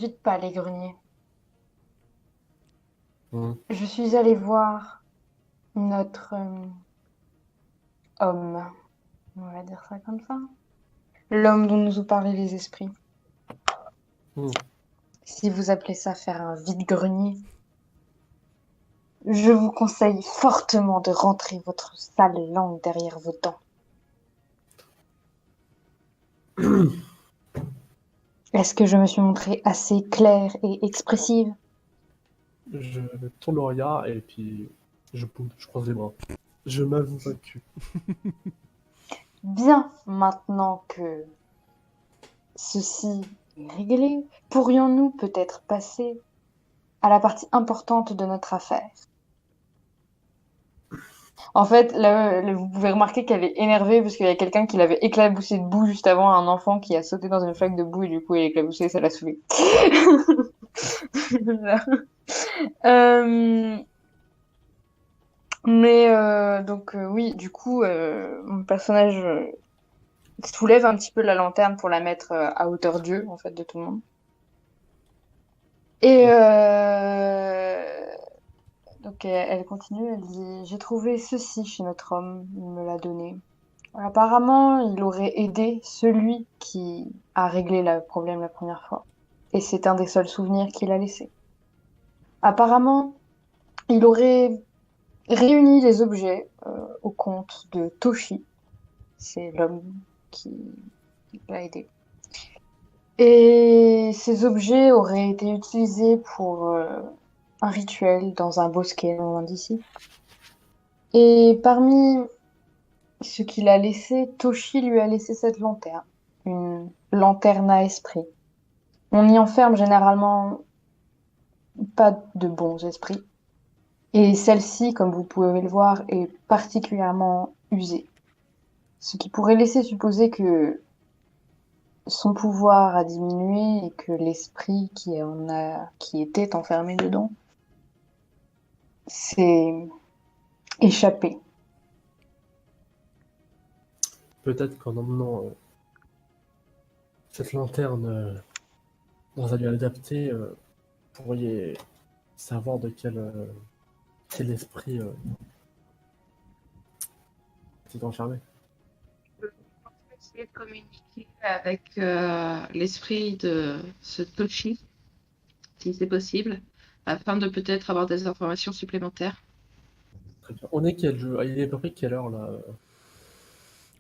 dites pas les greniers. Hmm. Je suis allée voir notre homme, on va dire ça comme ça. L'homme dont nous ont parlé les esprits. Hmm. Si vous appelez ça faire un vide-grenier, je vous conseille fortement de rentrer votre sale langue derrière vos dents. Est-ce que je me suis montrée assez claire et expressive? Je tourne le regard et puis je boude, je croise les bras. Je m'avoue vaincu. Bien, maintenant que ceci est réglé, pourrions-nous peut-être passer à la partie importante de notre affaire? En fait, là, vous pouvez remarquer qu'elle est énervée parce qu'il y a quelqu'un qui l'avait éclaboussé de boue juste avant, un enfant qui a sauté dans une flaque de boue et du coup il est éclaboussé et ça l'a saoulé. Euh, oui, du coup, mon personnage soulève un petit peu la lanterne pour la mettre à hauteur d'yeux, en fait, de tout le monde. Et elle continue, elle dit, j'ai trouvé ceci chez notre homme, il me l'a donné. Apparemment, il aurait aidé celui qui a réglé le problème la première fois. Et c'est un des seuls souvenirs qu'il a laissé. Apparemment, il aurait réuni les objets au compte de Toshi. C'est l'homme qui l'a aidé. Et ces objets auraient été utilisés pour un rituel dans un bosquet non loin d'ici. Et parmi ce qu'il a laissé, Toshi lui a laissé cette lanterne. Une lanterne à esprit. On y enferme généralement pas de bons esprits. Et celle-ci, comme vous pouvez le voir, est particulièrement usée. Ce qui pourrait laisser supposer que son pouvoir a diminué et que l'esprit qui était enfermé dedans s'est échappé. Peut-être qu'en emmenant cette lanterne dans un lieu adapté, vous pourriez savoir de quel esprit est enfermé. Je pense essayer de communiquer avec l'esprit de ce Toshi, si c'est possible, afin de peut-être avoir des informations supplémentaires. Très bien. On est quel jeu? Ah, il est à peu près quelle heure là?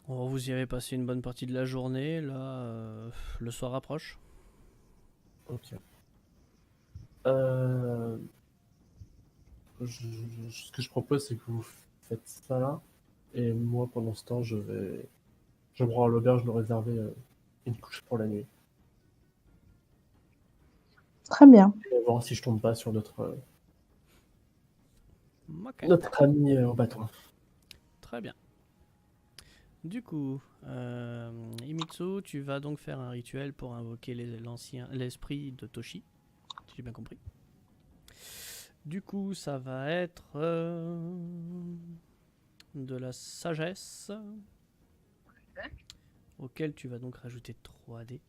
Oh, vous y avez passé une bonne partie de la journée, là, le soir approche. Ok. Euh, ce que je propose, c'est que vous faites ça là, et moi pendant ce temps, je me rends à l'auberge de réserver une couche pour la nuit. Très bien. Et voir si je tombe pas sur Ok, notre ami au bâton. très bien. Du coup, Imitsu, tu vas donc faire un rituel pour invoquer l'esprit de Toshi, si j'ai bien compris. Du coup, ça va être de la sagesse, auquel tu vas donc rajouter 3 dés,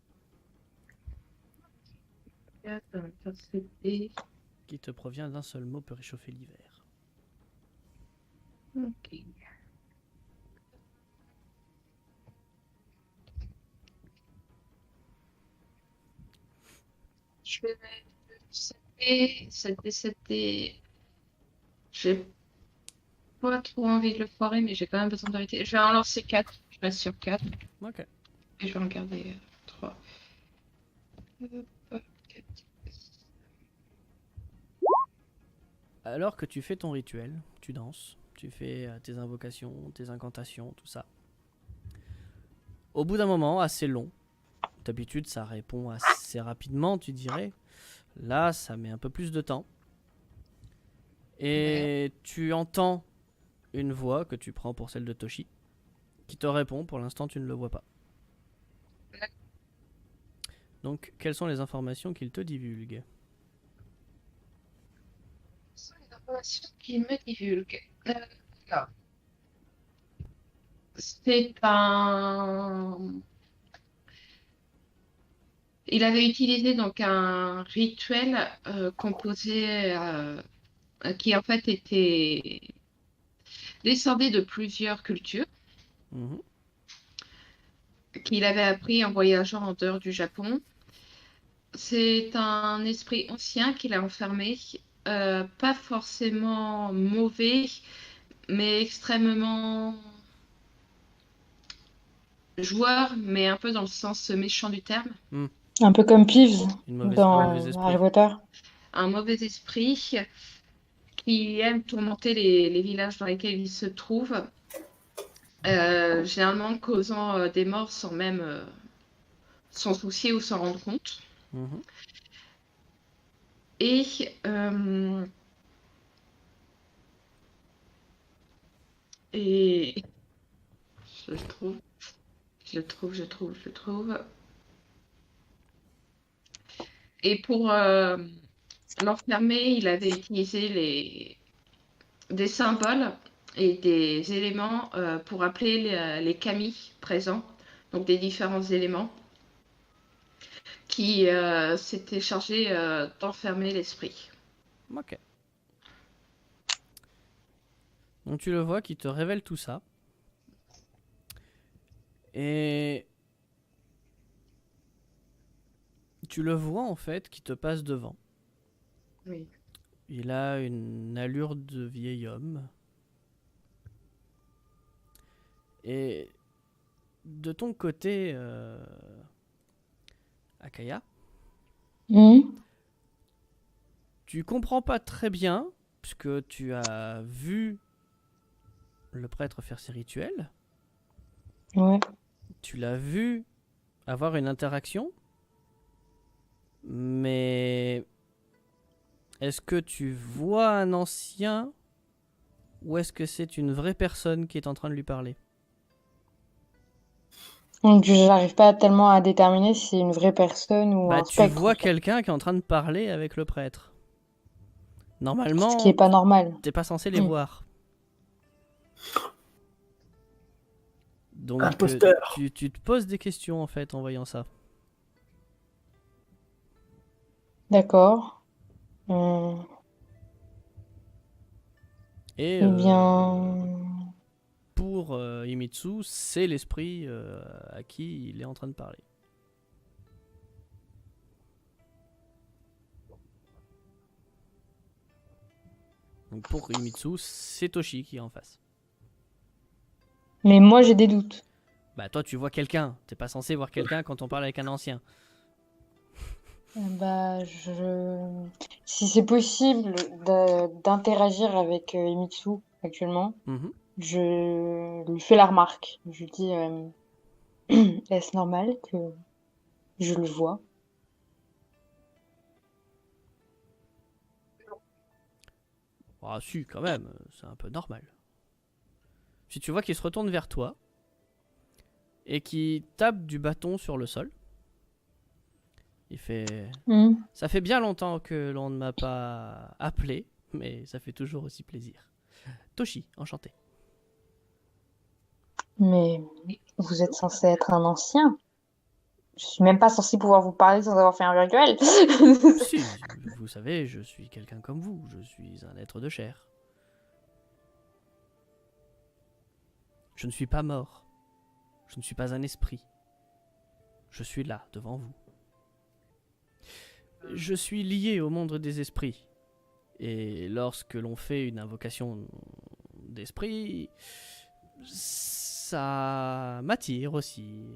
qui te provient d'un seul mot peut réchauffer l'hiver. Ok. Je vais mettre 7D, 7D, 7D. J'ai pas trop envie de le foirer, mais j'ai quand même besoin d'arrêter. Je vais en lancer 4. Je reste sur 4. Ok. Et je vais en garder 3. Alors que tu fais ton rituel, tu danses, tu fais tes invocations, tes incantations, tout ça. Au bout d'un moment assez long, d'habitude ça répond assez rapidement, tu dirais. Là, ça met un peu plus de temps. Et tu entends une voix que tu prends pour celle de Toshi qui te répond. Pour l'instant, tu ne le vois pas. Donc, quelles sont les informations qu'il te divulgue? Ce sont les informations qu'il me divulgue. Alors, c'est un. Il avait utilisé donc un rituel composé qui en fait était descendait de plusieurs cultures Mhm. qu'il avait appris en voyageant en dehors du Japon. C'est un esprit ancien qu'il a enfermé, pas forcément mauvais, mais extrêmement joueur, mais un peu dans le sens méchant du terme. Un peu comme Peeves Un mauvais dans Harry esprit. Potter. Un mauvais esprit qui aime tourmenter les villages dans lesquels il se trouve, généralement causant des morts sans même s'en soucier ou s'en rendre compte. Mhm. Et et je le trouve, je le trouve. Et pour l'enfermer, il avait utilisé des symboles et des éléments pour appeler les kami présents, donc des différents éléments qui s'étaient chargés d'enfermer l'esprit. Ok. Donc tu le vois qui te révèle tout ça. Et tu le vois en fait qui te passe devant. Oui. Il a une allure de vieil homme. Et de ton côté, Akaya, Mhm. tu comprends pas très bien, puisque tu as vu le prêtre faire ses rituels. Ouais. Tu l'as vu avoir une interaction. Mais est-ce que tu vois un ancien ou est-ce que c'est une vraie personne qui est en train de lui parler? Donc j'arrive pas tellement à déterminer si c'est une vraie personne ou Bah, un tu spectre, en vois fait. quelqu'un qui est en train de parler avec le prêtre. Ce qui est Normalement, pas normal. t'es pas censé les Mm. voir. Donc, Imposteur. tu te poses des questions en fait en voyant ça. D'accord. Et Eh bien... pour Himitsu, c'est l'esprit à qui il est en train de parler. Donc pour Himitsu, c'est Toshi qui est en face. Mais moi, j'ai des doutes. Bah toi tu vois quelqu'un, t'es pas censé voir quelqu'un quand on parle avec un ancien. Bah, si c'est possible d'interagir avec Emitsu actuellement, Mhm. je lui fais la remarque. Je lui dis, est-ce normal que je le vois? Ah si, quand même, c'est un peu normal. Si tu vois qu'il se retourne vers toi et qu'il tape du bâton sur le sol, il fait... Hmm. Ça fait bien longtemps que l'on ne m'a pas appelé, mais ça fait toujours aussi plaisir. Toshi, enchanté. Mais vous êtes censé être un ancien. Je suis même pas censée pouvoir vous parler sans avoir fait un rituel. Si, vous savez, je suis quelqu'un comme vous, je suis un être de chair. Je ne suis pas mort, je ne suis pas un esprit. Je suis là, devant vous. Je suis lié au monde des esprits. Et lorsque l'on fait une invocation d'esprit, ça m'attire aussi.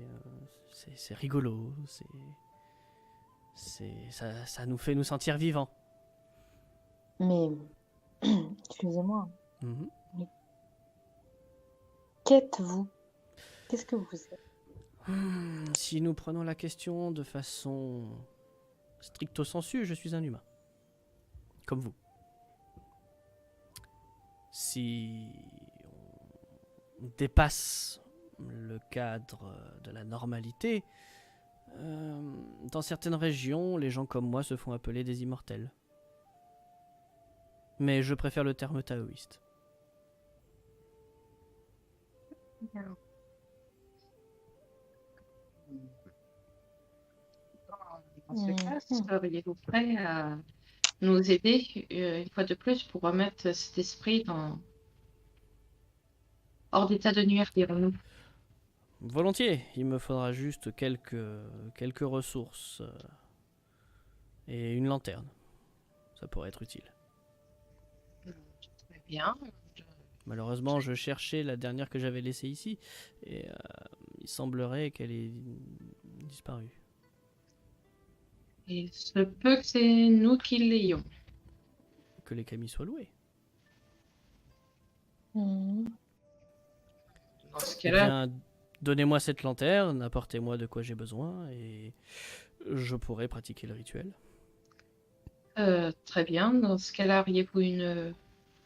C'est rigolo, ça nous fait nous sentir vivants. Mais, excusez-moi, Mhm. qu'êtes-vous? Qu'est-ce que vous êtes? Si nous prenons la question de façon stricto sensu, je suis un humain. Comme vous. Si on dépasse le cadre de la normalité, dans certaines régions, les gens comme moi se font appeler des immortels. Mais je préfère le terme taoïste. Dans ce cas, Mhm. seriez-vous prêt à nous aider une fois de plus pour remettre cet esprit hors d'état de nuire, dirons-nous? Volontiers, il me faudra juste quelques ressources et une lanterne. Ça pourrait être utile. Très bien. Malheureusement, je cherchais la dernière que j'avais laissée ici et il semblerait qu'elle ait disparu. Il se peut que c'est nous qui l'ayons. Que les camis soient loués. Mhm. Dans ce Eh cas-là, bien, donnez-moi cette lanterne, apportez-moi de quoi j'ai besoin et je pourrai pratiquer le rituel. très bien. Dans ce cas-là, auriez-vous une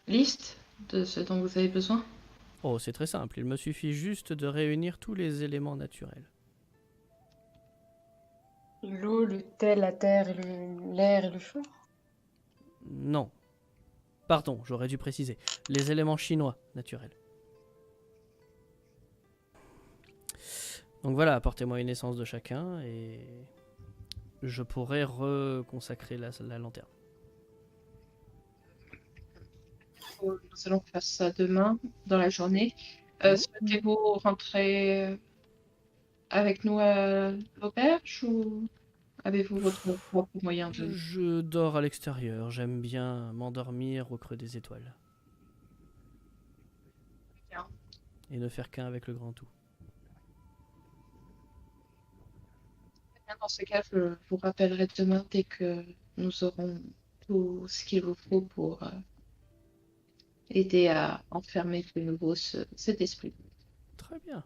liste de ce dont vous avez besoin? Oh, c'est très simple, il me suffit juste de réunir tous les éléments naturels. L'eau, le thé, la terre, l'air et le feu. Non. Pardon, j'aurais dû préciser. Les éléments chinois naturels. Donc voilà, apportez-moi une essence de chacun et je pourrai reconsacrer la lanterne. Nous allons faire ça demain, dans la journée. Souhaitez-vous rentrer avec nous à l'auberge ou avez-vous votre propre moyen de... Je dors à l'extérieur, j'aime bien m'endormir au creux des étoiles. Bien. Et ne faire qu'un avec le grand tout. Dans ce cas, je vous rappellerai demain dès que nous aurons tout ce qu'il vous faut pour aider à enfermer de nouveau cet esprit. Très bien.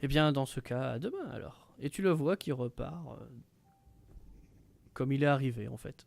Eh bien, dans ce cas, à demain alors. Et tu le vois qui repart comme il est arrivé en fait.